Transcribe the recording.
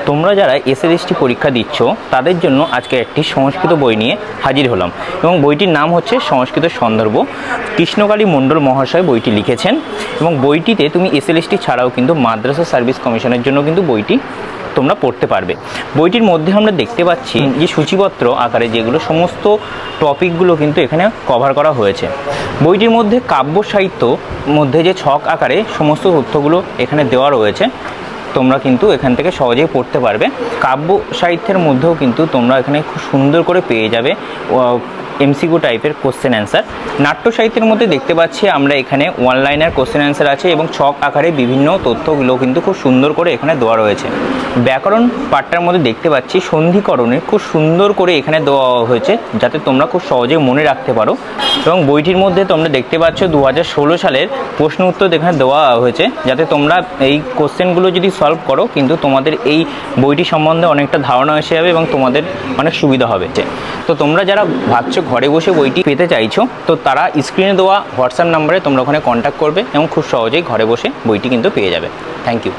তোমরা যারা এসএলএসটি পরীক্ষা দিচ্ছ তাদের জন্য আজকে একটি সংস্কৃত বই নিয়ে হাজির হলাম এবং বইটির নাম হচ্ছে সংস্কৃত সন্দর্ভ। কৃষ্ণকালী মণ্ডল মহাশয় বইটি লিখেছেন এবং বইটিতে তুমি এসএলএসটি ছাড়াও কিন্তু মাদ্রাসা সার্ভিস কমিশনের জন্য কিন্তু বইটি তোমরা পড়তে পারবে। বইটির মধ্যে আমরা দেখতে পাচ্ছি যে সূচিপত্র আকারে যেগুলো সমস্ত টপিকগুলো কিন্তু এখানে কভার করা হয়েছে। বইটির মধ্যে কাব্য সাহিত্য মধ্যে যে ছক আকারে সমস্ত তথ্যগুলো এখানে দেওয়া রয়েছে, তোমরা কিন্তু এখান থেকে সহজেই পড়তে পারবে। কাব্য সাহিত্যের মধ্যেও কিন্তু তোমরা এখানে খুব সুন্দর করে পেয়ে যাবে এমসিকিউ টাইপের কোশ্চেন অ্যান্সার। নাট্য সাহিত্যের মধ্যে দেখতে পাচ্ছি আমরা এখানে ওয়ান লাইনার কোশ্চেন অ্যান্সার আছে এবং ছক আকারে বিভিন্ন তথ্যগুলো কিন্তু খুব সুন্দর করে এখানে দেওয়া রয়েছে। ব্যাকরণ পাঠটার মধ্যে দেখতে পাচ্ছি সন্ধিকরণে খুব সুন্দর করে এখানে দেওয়া হয়েছে যাতে তোমরা খুব সহজে মনে রাখতে পারো। এবং বইটির মধ্যে তোমরা দেখতে পাচ্ছ 2016 সালের প্রশ্ন উত্তর এখানে দেওয়া হয়েছে যাতে তোমরা এই কোশ্চেনগুলো যদি সলভ করো কিন্তু তোমাদের এই বইটি সম্বন্ধে অনেকটা ধারণা এসে যাবে এবং তোমাদের অনেক সুবিধা হবে। তো তোমরা যারা ভাবছো ঘরে বসে বইটি পেতে চাইছো তো তারা স্ক্রিনে দেওয়া হোয়াটসঅ্যাপ নাম্বারে তোমরা ওখানে কন্ট্যাক্ট করবে এবং খুব সহজেই ঘরে বসে বইটি কিন্তু পেয়ে যাবে। Thank you.